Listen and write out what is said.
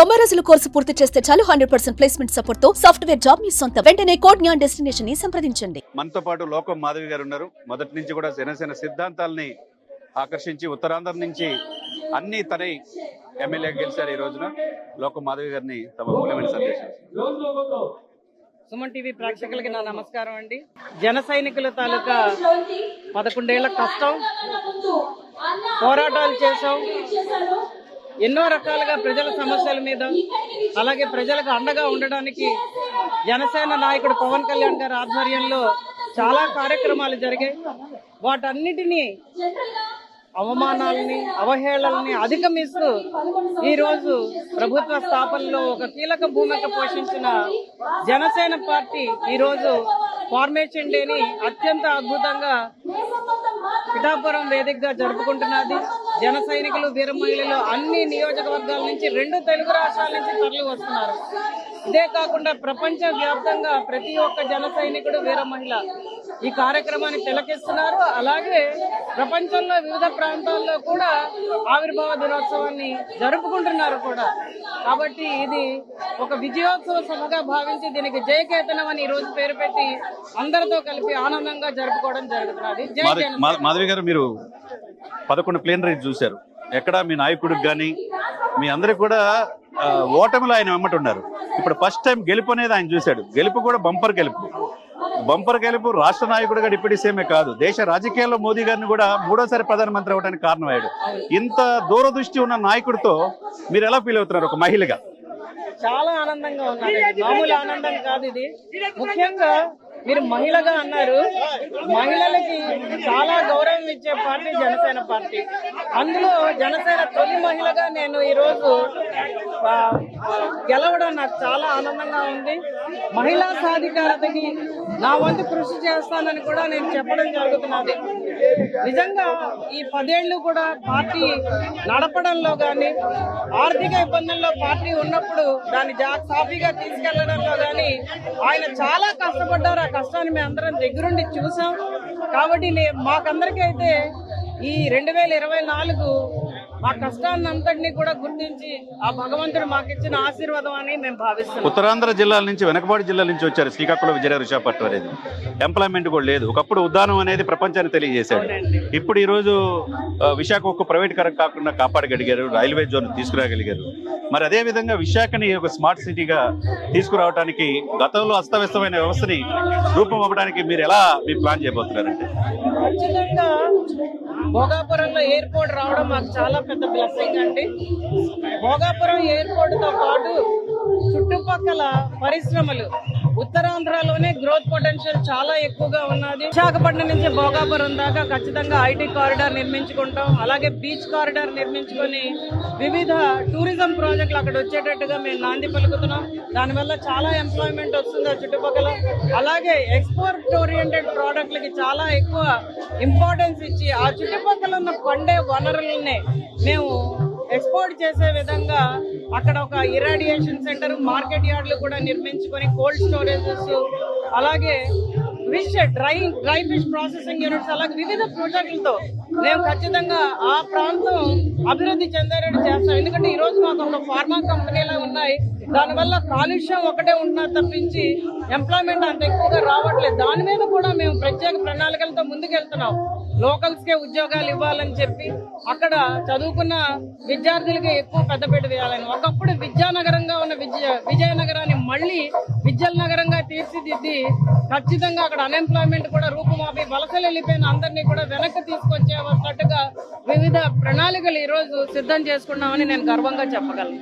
90 రోజుల కోర్సు పూర్తి చేస్తే చాలు 100% ప్లేస్మెంట్ సపోర్ట్ తో సాఫ్ట్వేర్ జాబ్ మీ సొంతం. వెంటనే కోడ్ జ్ఞాన్ డెస్టినేషన్ ని సంప్రదించండి. మనతో పాటు లోకం మాధవి గారు ఉన్నారు. మొదటి నుంచి కూడా జనసేన సిద్ధాంతాలని ఆకర్షించి ఉత్తరాంధ్ర నుంచి అన్ని తనై ఎమ్మెల్యే గెలిచారు. ఈ రోజున లోకం మాధవి గారిని తమ మూల్యమైన సందేశం. సుమన్ టీవీ ప్రేక్షకులకి నా నమస్కారం అండి. జన సైనికుల తాలూకా 11 ఏళ్ల కష్టం, పోరాటాలు చేశాం. ఎన్నో రకాలుగా ప్రజల సమస్యల మీద, అలాగే ప్రజలకు అండగా ఉండడానికి జనసేన నాయకుడు పవన్ కళ్యాణ్ గారి ఆధ్వర్యంలో చాలా కార్యక్రమాలు జరిగాయి. వాటన్నిటినీ అవమానాలని, అవహేళనని అధిగమిస్తూ ఈరోజు ప్రభుత్వ స్థాపనలో ఒక కీలక భూమిక పోషించిన జనసేన పార్టీ ఈరోజు ఫార్మేషన్ డేని అత్యంత అద్భుతంగా పిఠాపురం వేదికగా జరుపుకుంటున్నది. జన సైనికులు, వీర మహిళలు అన్ని నియోజకవర్గాల నుంచి, 2 తెలుగు రాష్ట్రాల నుంచి తరలి వస్తున్నారు. ఇదే కాకుండా ప్రపంచ వ్యాప్తంగా ప్రతి ఒక్క జన సైనికుడు, వీర మహిళ ఈ కార్యక్రమాన్ని తిలకిస్తున్నారు. అలాగే ప్రపంచంలో వివిధ ప్రాంతాల్లో కూడా ఆవిర్భావ దినోత్సవాన్ని జరుపుకుంటున్నారు కూడా. కాబట్టి ఇది ఒక విజయోత్సవ సభగా భావించి దీనికి జయకేతనం అని ఈ రోజు పేరు పెట్టి అందరితో కలిపి ఆనందంగా జరుపుకోవడం జరుగుతున్నది. మాధవి గారు, మీరు 11 ప్లేన్ రైడ్ చూశారు. ఎక్కడ మీ నాయకుడికి కానీ మీ అందరికి కూడా ఓటమిలో ఆయన వెమ్మటి ఉన్నారు. ఇప్పుడు ఫస్ట్ టైం గెలుపు అనేది ఆయన చూశాడు. గెలుపు కూడా బంపర్ గెలుపు. రాష్ట్ర నాయకుడిగా డిప్యూటీ సీఎమే కాదు, దేశ రాజకీయాల్లో మోదీ గారిని కూడా 3వ ప్రధానమంత్రి అవడానికి కారణమయ్యాడు. ఇంత దూరదృష్టి ఉన్న నాయకుడితో మీరు ఎలా ఫీల్ అవుతున్నారు ఒక మహిళగా? చాలా ఆనందంగా ఉన్నారు. మామూలు ఆనందం కాదు ఇది. ముఖ్యంగా మీరు మహిళగా అన్నారు. మహిళలకి చాలా గౌరవం ఇచ్చే పార్టీ జనసేన పార్టీ. అందులో జనసేన తొలి మహిళగా నేను ఈరోజు గెలవడం నాకు చాలా ఆనందంగా ఉంది. మహిళా సాధికారతకి నా వంతు కృషి చేస్తానని కూడా నేను చెప్పడం జరుగుతున్నది. నిజంగా ఈ 10 ఏళ్లు కూడా పార్టీ నడపడంలో కానీ, ఆర్థిక ఇబ్బందుల్లో పార్టీ ఉన్నప్పుడు దాన్ని సాఫీగా తీసుకెళ్లడంలో కానీ ఆయన చాలా కష్టపడ్డారు. ఆ కష్టాన్ని మేము అందరం దగ్గరుండి చూసాం. కాబట్టి మాకందరికీ అయితే ఈ 2024 మా కష్టాన్ని అంతటినీ కూడా గుర్తించి ఆ భగవంతుడు మాకు ఇచ్చిన ఆశీర్వాదం అని మేము భావిస్తున్నాం. ఉత్తరాంధ్ర జిల్లాల నుంచి, వెనకబాటు జిల్లాల నుంచి వచ్చారు. శ్రీకాకుళం, విజయనగరం, విశాఖపట్నం అనేది ఎంప్లాయ్మెంట్ కూడా లేదు. ఒకప్పుడు ఉద్దానం అనేది ప్రపంచాన్ని తెలియజేశాడు. ఇప్పుడు ఈ రోజు విశాఖ ఒక్క ప్రైవేట్ కరం కాకుండా కాపాడగలిగారు, రైల్వే జోన్ తీసుకురాగలిగారు. మరి అదే విధంగా విశాఖని ఒక స్మార్ట్ సిటీగా తీసుకురావడానికి, గతంలో అస్తవ్యస్తమైన వ్యవస్థని రూపం అవ్వడానికి మీరు ఎలా మీ ప్లాన్ చేయబోతున్నారంటే? ఖచ్చితంగా భోగాపురంలో ఎయిర్పోర్ట్ రావడం మాకు చాలా పెద్ద బ్లెస్సింగ్ అండి. భోగాపురం ఎయిర్పోర్ట్ తో పాటు చుట్టుపక్కల పరిశ్రమలు, ఉత్తరాంధ్రలోనే గ్రోత్ పొటెన్షియల్ చాలా ఎక్కువగా ఉన్నది. విశాఖపట్నం నుంచి భోగాపురం దాకా ఖచ్చితంగా ఐటీ కారిడార్ నిర్మించుకుంటాం. అలాగే బీచ్ కారిడార్ నిర్మించుకొని వివిధ టూరిజం ప్రాజెక్టులు అక్కడ వచ్చేటట్టుగా మేము నాంది పలుకుతున్నాం. దానివల్ల చాలా ఎంప్లాయ్మెంట్ వస్తుంది ఆ చుట్టుపక్కల. అలాగే ఎక్స్పోర్ట్ ఓరియంటెడ్ ప్రోడక్ట్లకి చాలా ఎక్కువ ఇంపార్టెన్స్ ఇచ్చి ఆ చుట్టుపక్కల ఉన్న పండే వనరులనే మేము ఎక్స్పోర్ట్ చేసే విధంగా అక్కడ ఒక ఇరాడియేషన్ సెంటర్, మార్కెట్ యార్డ్లు కూడా నిర్మించుకొని, కోల్డ్ స్టోరేజెస్, అలాగే డ్రై ఫిష్ ప్రాసెసింగ్ యూనిట్స్, అలాగే వివిధ ప్రాజెక్టులతో మేము ఖచ్చితంగా ఆ ప్రాంతం అభివృద్ధి చెందేటట్టు చేస్తాం. ఎందుకంటే ఈ రోజు మాకు ఒక ఫార్మా కంపెనీలు ఉన్నాయి. దానివల్ల కాలుష్యం ఒకటే ఉంటున్నది తప్పించి ఎంప్లాయ్మెంట్ అంత ఎక్కువగా రావట్లేదు. దాని మీద కూడా మేము ప్రత్యేక ప్రణాళికలతో ముందుకెళ్తున్నాం. లోకల్స్ కే ఉద్యోగాలు ఇవ్వాలని చెప్పి అక్కడ చదువుకున్న విద్యార్థులకి ఎక్కువ పెద్దపీట వేయాలని. ఒకప్పుడు విద్యానగరంగా ఉన్న విజయనగరాన్ని మళ్ళీ విద్యల నగరంగా తీర్చిదిద్ది ఖచ్చితంగా అక్కడ అన్ఎంప్లాయ్మెంట్ కూడా రూపుమాపి వలసలు వెళ్ళిపోయిన అందరినీ కూడా వెనక్కి తీసుకొచ్చేటట్టుగా వివిధ ప్రణాళికలు ఈ రోజు సిద్ధం చేసుకున్నామని నేను గర్వంగా చెప్పగలను.